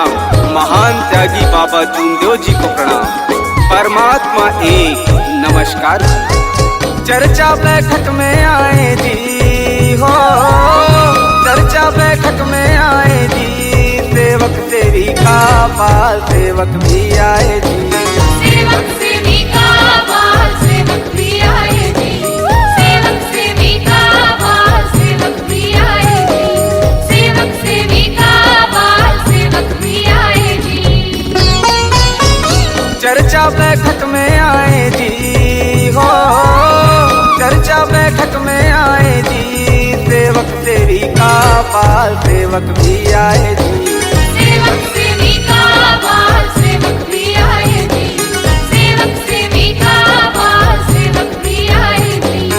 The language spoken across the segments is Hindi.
प्रणाम, महान त्यागी बाबा जूनदेव जी को प्रणाम। परमात्मा एक, नमस्कार जी। चर्चा बैठक में आए जी हो, चर्चा बैठक में आए जी, सेवक सेवी का बाल सेवक भी आए जी, सेवक सेवी का बाल सेवक भी आए जी, सेवक सेवी का बाल सेवक भी आए जी, सेवक सेवी का बाल सेवक भी आए जी। चर्चा बैठक में आए जी हो, चर्चा बैठक में आए जी, सेवक सेवी का बाल सेवक भी आए जी, सेवक सेवी का बाल सेवक भी आए जी, सेवक सेवी का बाल सेवक भी आए जी,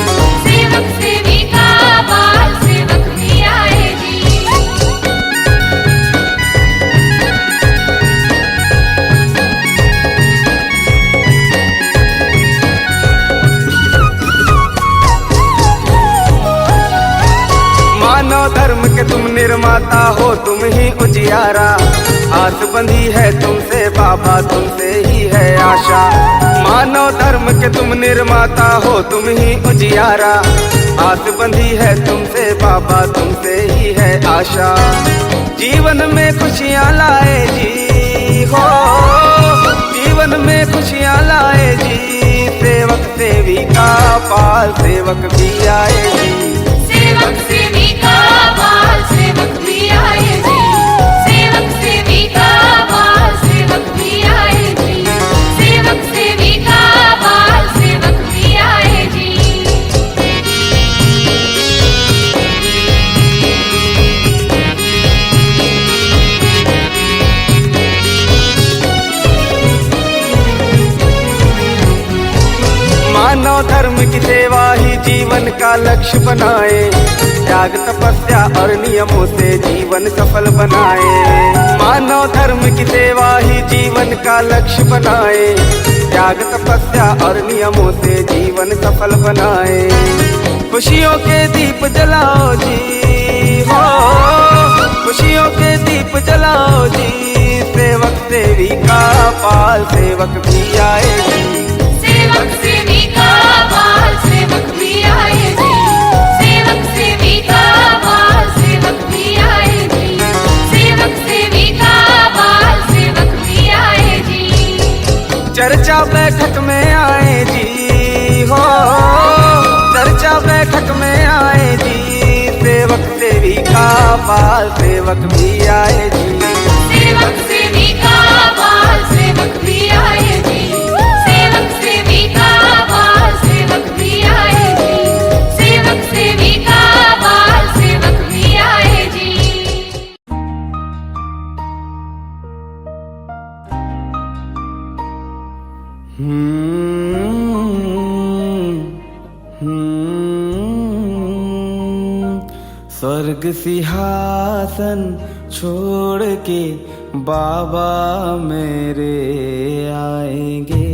सेवक सेवी का बाल सेवक भी आए जी। मानव धर्म के तुम निर्माता हो, तुम ही उजियारा, आस बंधी है तुमसे बाबा, तुमसे ही है आशा। मानव धर्म के तुम निर्माता हो, तुम ही उजियारा, आस बंधी है तुमसे बाबा, तुमसे ही है आशा। जीवन में खुशियाँ लाए जी हो, जीवन में खुशियाँ लाए जी, सेवक सेवी का बाल सेवक भी आए जी, सेवक सेवी का बाल सेवक भी आए जी, सेवक सेवी का बाल सेवक भी आए जी, सेवक सेवी का बाल सेवक भी आए जी। मानव धर्म की सेवा ही जीवन का लक्ष्य बनाए, त्याग तपस्या और नियमों से जीवन सफल बनाए। मानव धर्म की सेवा ही जीवन का लक्ष्य बनाए, त्याग तपस्या और नियमों से जीवन सफल बनाए। खुशियों के दीप जलाओ जी हो, खुशियों के दीप जलाओ जी, सेवक सेवी का बाल सेवक भी आए जी, सेवक सेवी का बाल सेवक भी आए जी, सेवक सेवी का बाल सेवक भी आए जी, सेवक सेवी का बाल सेवक भी आए जी। चर्चा बैठक में आए जी हो, चर्चा बैठक में आए जी, सेवक सेवी का बाल सेवक भी आए जी, सेवक सेवी का बाल सेवक भी आए जी, सेवक सेवी का बाल सेवक भी आए जी, सेवक सेवी का बाल सेवक भी आए जी। स्वर्ग सिंहासन छोड़ के बाबा मेरे आएंगे,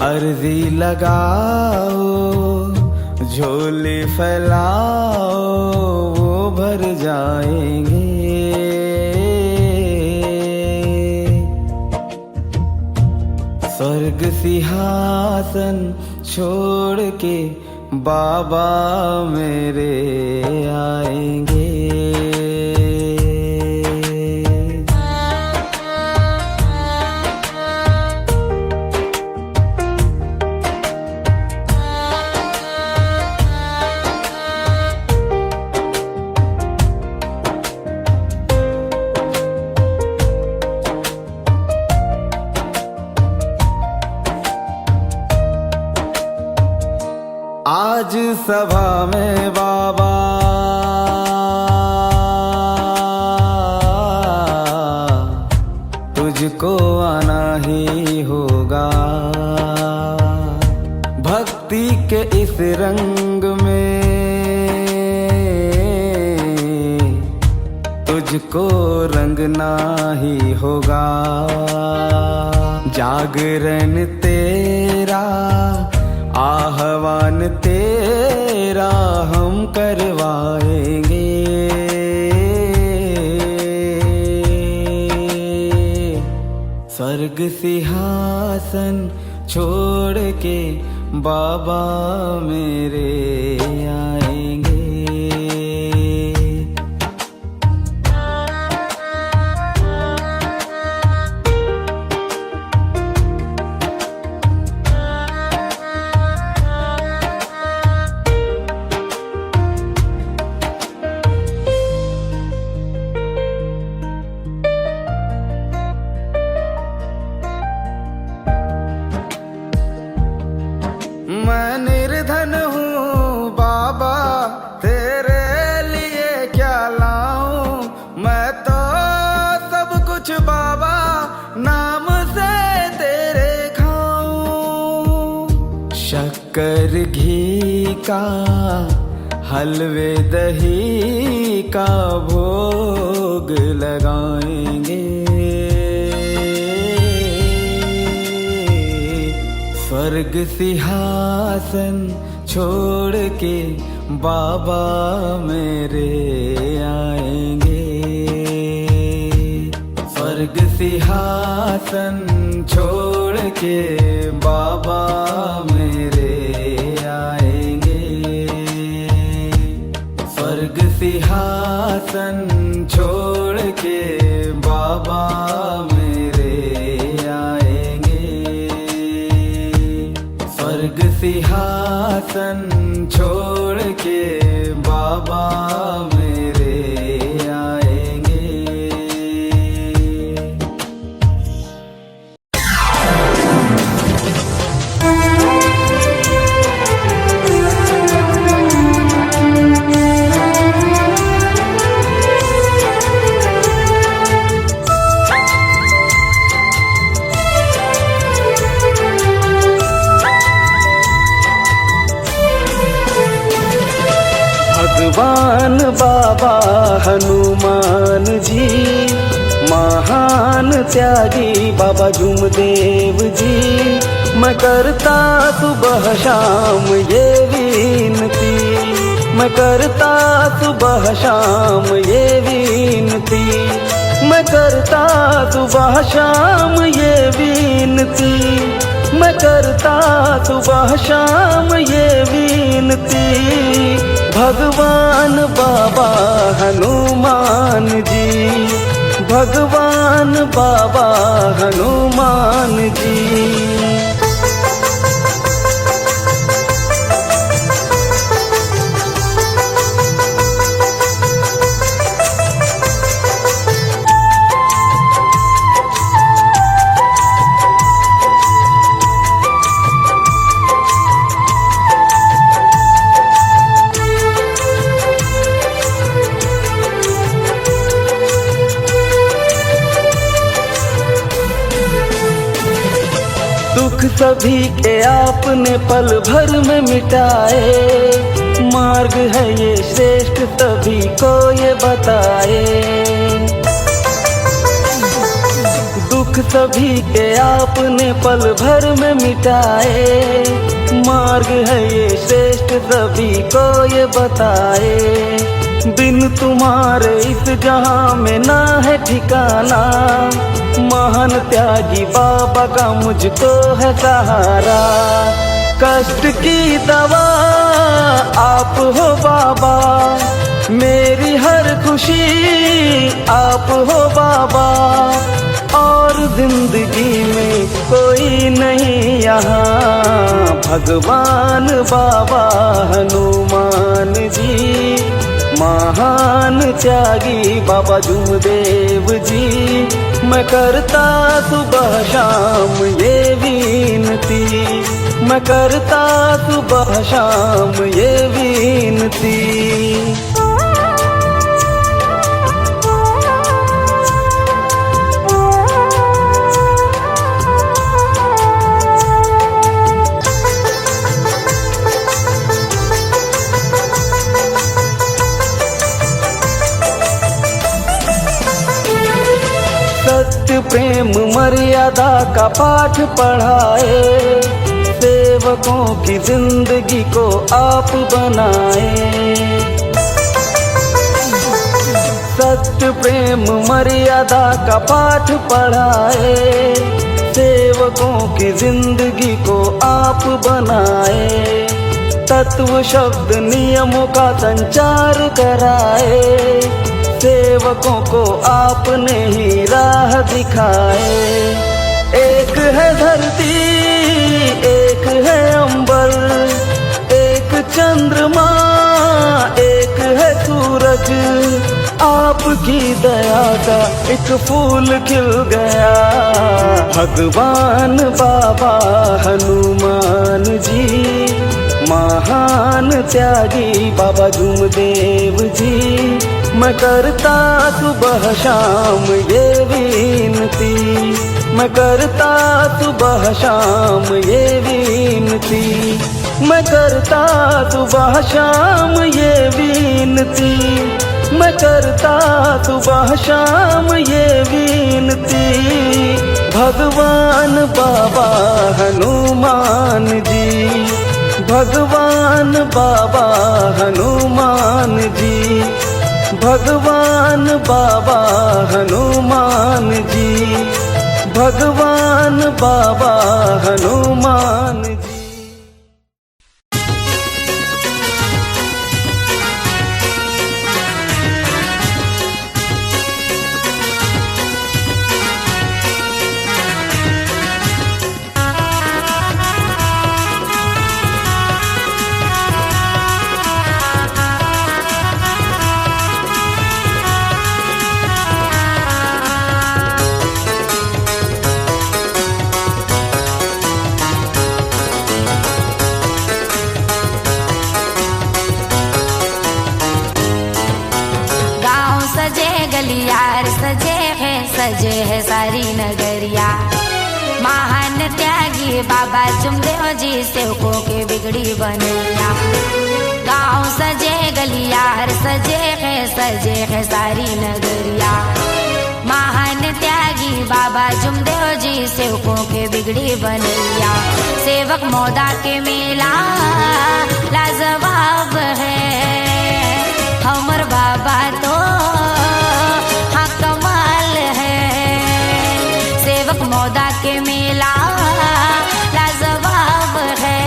अर्जी लगाओ झोली फैलाओ, वो भर जाएंगे। स्वर्ग सिंहासन छोड़ के बाबा मेरे आएंगे। आज सभा में बाबा तुझको आना ही होगा, भक्ति के इस रंग में तुझको रंगना ही होगा। जागरण तेरा आह्वान तेरा तेरा हम करवाएंगे। स्वर्ग सिंहासन छोड़ के बाबा मेरे आएंगे। मैं निर्धन हूँ बाबा, तेरे लिए क्या लाऊं। मैं तो सब कुछ बाबा नाम से तेरे खाऊं। शक्कर घी का हलवे दही का भोग लगाएंगे। स्वर्ग सिंहासन छोड़ के बाबा मेरे आएंगे। स्वर्ग सिंहासन छोड़ के बाबा मेरे आएंगे। स्वर्ग सिंहासन छोड़ के बाबा मेरे आएंगे। स्वर्ग सिंहासन छोड़ के बाबा मेरे आएंगे। भगवान बाबा हनुमान जी, महान त्यागी बाबा जुमदेव जी। मैं करता सुबह शाम ये विनती, मैं करता सुबह शाम ये विनती, मैं करता सुबह शाम ये विनती, मैं करता सुबह शाम ये विनती। भगवान बाबा हनुमान जी, भगवान बाबा हनुमान जी। दुख सभी के आपने पल भर में मिटाए, मार्ग है ये श्रेष्ठ सभी को ये बताए। दुख सभी के आपने पल भर में मिटाए, मार्ग है ये श्रेष्ठ सभी को ये बताए। बिन तुम्हारे इस जहां में ना है ठिकाना, महान त्यागी बाबा का मुझको है सहारा। कष्ट की दवा आप हो बाबा, मेरी हर खुशी आप हो बाबा। और जिंदगी में कोई नहीं यहाँ, भगवान बाबा हनुमान जी, महान त्यागी बाबा जुमदेव जी। मैं करता सुबह शाम ये विनती, मैं करता सुबह शाम ये विनती। सत्य प्रेम मर्यादा का पाठ पढ़ाए, सेवकों की जिंदगी को आप बनाए। सत्य प्रेम मर्यादा का पाठ पढ़ाए, सेवकों की जिंदगी को आप बनाए। तत्व शब्द नियमों का संचार कराए, सेवकों को आपने ही राह दिखाए। एक है धरती, एक है अंबर, एक चंद्रमा, एक है सूरज। आपकी दया का एक फूल खिल गया। भगवान बाबा हनुमान जी, महान त्यागी बाबा जुमदेव जी। मैं करता सुबह शाम ये विनती, मैं करता सुबह शाम ये विनती, मैं करता सुबह शाम ये विनती, मैं करता सुबह शाम ये विनती। भगवान बाबा हनुमान जी, भगवान बाबा हनुमान जी, भगवान बाबा हनुमान जी, भगवान बाबा हनुमान जी। सजे है सारी नगरिया। महान त्यागी बाबा जुमदेव जी, सेवकों के बिगड़ी बनैया। गाँव सजे गलिया, सजे है सारी नगरिया। महान त्यागी बाबा जुमदेव जी, सेवकों के बिगड़ी बनैया। सेवक मौदा के मेला लाजवाब है, हमर बाबा तो मौदा के मेला लाजवाब है।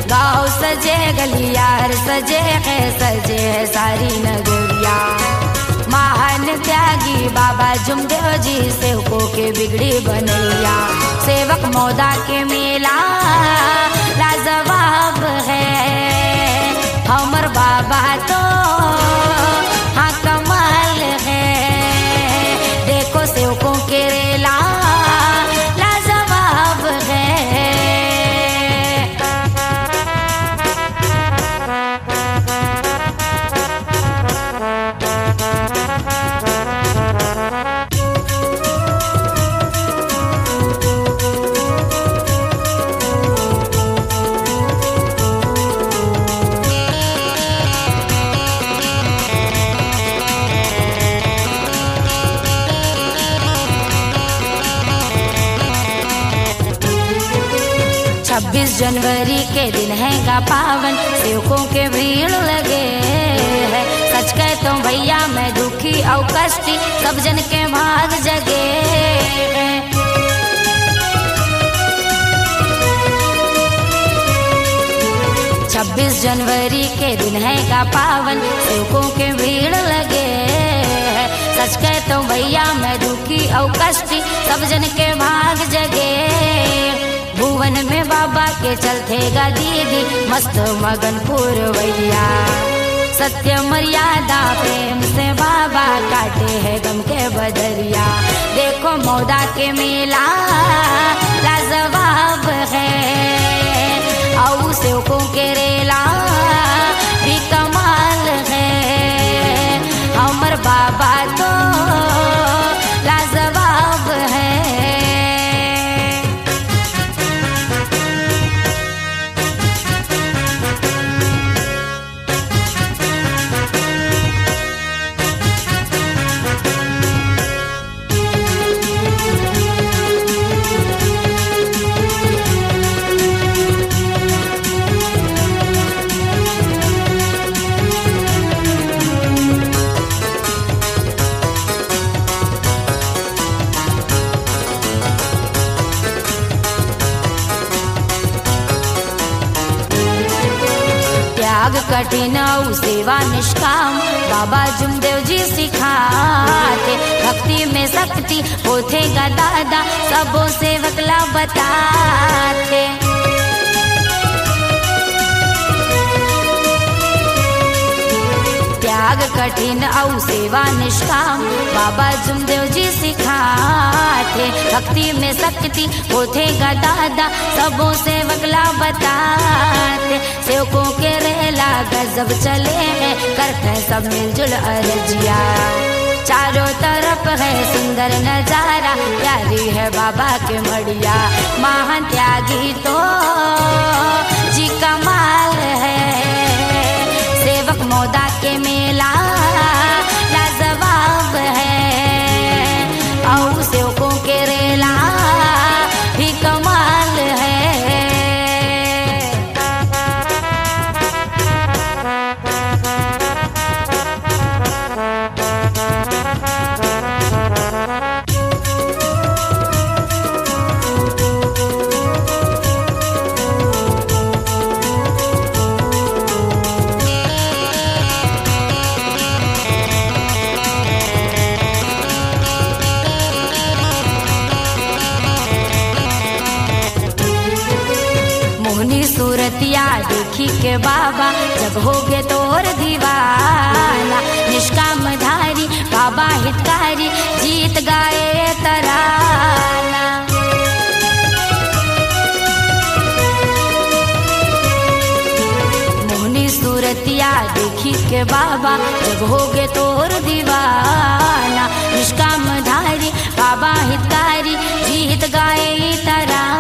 गाँव सजे गलिया, सजे है सारी नगरिया। महान त्यागी बाबा जुमदेव जी, सेवकों के बिगड़ी बनैया। सेवक मौदा के मेला लाजवाब है, हमर बाबा तो हाँ कमाल है। देखो सेवकों के रेला लाजवाब है। जनवरी के दिन है का पावन, सेवकों के भीड़ लगे है। सच कहता हूँ भैया मैं दुखी और कष्टी, सब जन के भाग जगे है। 26 जनवरी के दिन है का पावन, सेवकों के भीड़ लगे है। सच कहता हूँ भैया मैं दुखी और कष्टी, सब जन के भाग जगे। भुवन में बाबा के चलते गा दीदी, मस्त मगन पुरवैया। सत्य मर्यादा प्रेम से बाबा काटे है गम के बदरिया। देखो मौदा के मेला लाजवाब है, और सेवकों के रेला भी कमाल है। हमर बाबा तो लाजवाब है। कठिन और सेवा निष्काम बाबा जुमदेव जी सिखाते। भक्ति में शक्ति होते गा दादा सबो सेवक ला बताते। त्याग कठिन और सेवा निष्काम बाबा जुमदेव जी सिखाते। भक्ति में शक्ति होते गा दादा सबो सेवक ला बताते। सेवकों के रेला गजब चले हैं करते सब मिलजुल अर्जिया। चारों तरफ है सुंदर नजारा प्यारी है बाबा के मड़िया। महान त्यागी तो जी कमाल है सेवक मौदा के मेला लाजवाब है और सेवकों के रेला भी कमाल है। सूरतिया देखी के बाबा जब होगे तोर दीवाना। निष्काम धारी बाबा हितकारी जीत गाए तराना। मोहनी सूरतिया देखी के बाबा जब होगे तोर दीवाना। निष्काम धारी बाबा हितकारी जीत गाए तराना।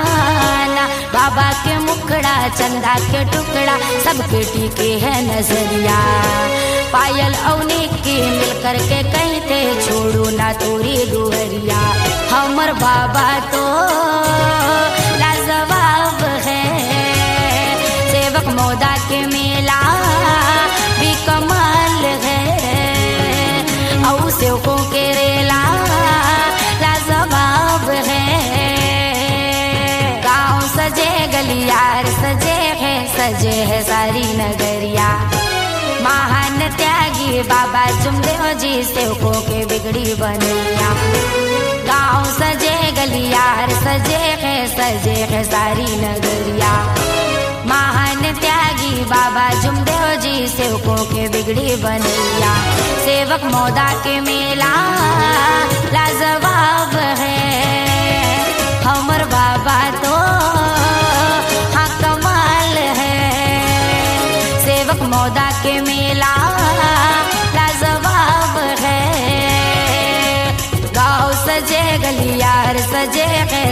बाबा के मुखड़ा चंदा के टुकड़ा सबके टीके है नजरिया। पायल औने के मिलकर के कहते छोड़ो ना तोरी दुहरिया। हमर बाबा तो लाजवाब है सेवक मौदा के मेला भी कमाल है और सेवकों के रेला लाजवाब है। सजे गलियार सजे है सारी नगरिया। महान त्यागी बाबा जुमदेव जी सेवकों के बिगड़ी बनैया। गाँव सजे गलियार सजे है सारी नगरिया। महान त्यागी बाबा जुमदेव जी सेवकों के बिगड़ी बनैया। सेवक मौदा के मेला लाजवाब है हमर बाबा तो हाँ कमाल है। सेवक मौदा के मेला लाजवाब है। गाँव सजे गलियार सजे है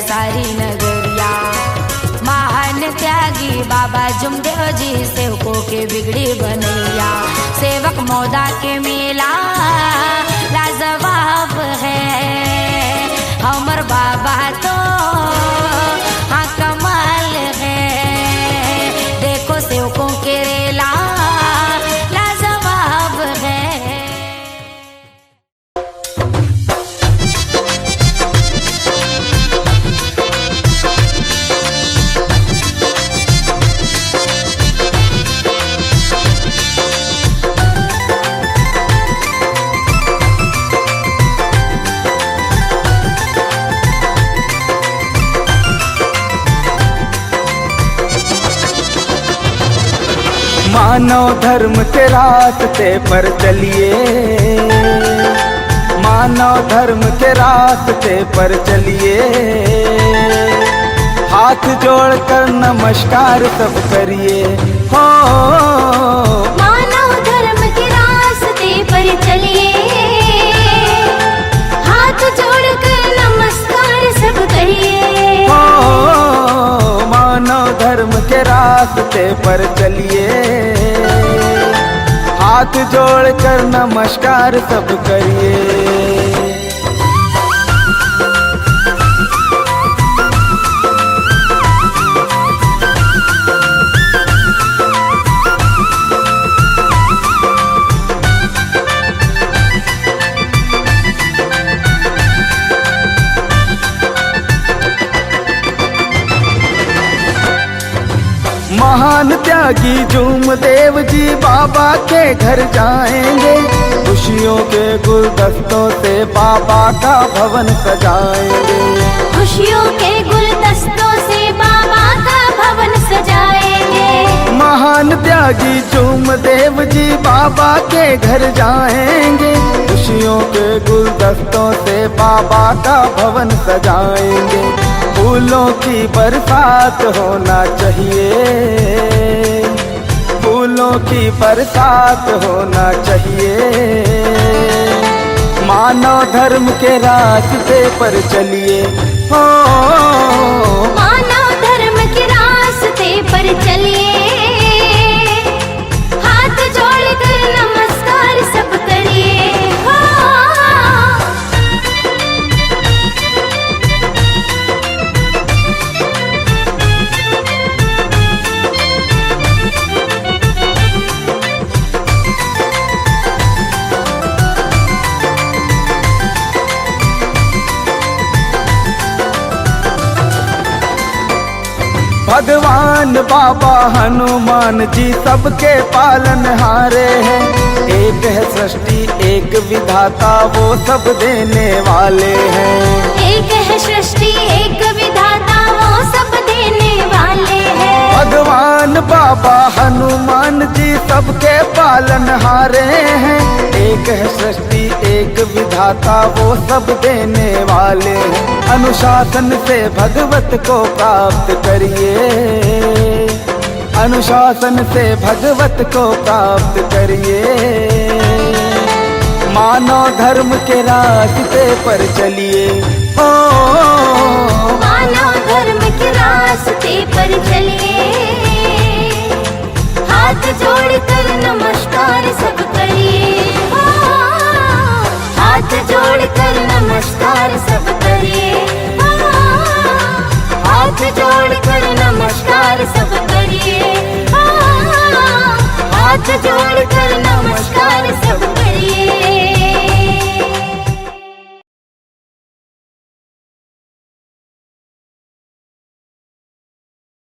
सारी नगरिया। महान त्यागी बाबा जुमदेव जी सेवकों के बिगड़ी बनैया। सेवक मौदा के मेला लाजवाब है हमर बाबा तो हाँ कमाल है। देखो सेवकों के रेला लाजवाब है। मानव धर्म के रास्ते पर चलिए। मानव धर्म के रास्ते पर चलिए। हाथ जोड़कर नमस्कार सब करिए हो। मानव धर्म के रास्ते पर चलिए। हाथ जोड़कर नमस्कार सब करिए हो। मानव धर्म के रास्ते पर चलिए। हाथ जोड़कर नमस्कार सब करिए। महान त्यागी झूम देव जी बाबा के घर जाएंगे, खुशियों के गुलदस्तों से बाबा का भवन सजाएंगे। खुशियों के गुलदस्तों से बाबा का भवन सजाएंगे। महान त्यागी झूम देव जी बाबा के घर जाएंगे, खुशियों के गुलदस्तों से बाबा का भवन सजाएंगे। फूलों की बरसात होना चाहिए, फूलों की बरसात होना चाहिए। मानव धर्म के रास्ते पर चलिए हो, मानव धर्म के रास्ते पर चलिए। हाथ जोड़कर नमस्कार सब करिए हो। भगवान बाबा हनुमान जी सबके पालनहारे हैं। एक है सृष्टि एक विधाता वो सब देने वाले हैं। एक है सृष्टि एक विधाता वो सब देने वाले हैं। भगवान बाबा हनुमान जी सबके पालनहारे हैं। एक है सृष्टि एक विधाता वो सब देने वाले हैं। अनुशासन से भगवत को प्राप्त करिए, अनुशासन से भगवत को प्राप्त करिए। मानव धर्म के रास्ते पर चलिए ओ, मानव धर्म के रास्ते पर चलिए। हाथ जोड़कर नमस्कार सब करिए हो। हाथ जोड़कर नमस्कार सब करिए हो। हाथ जोड़कर नमस्कार सब करिए हो। हाथ जोड़कर नमस्कार सब करिए।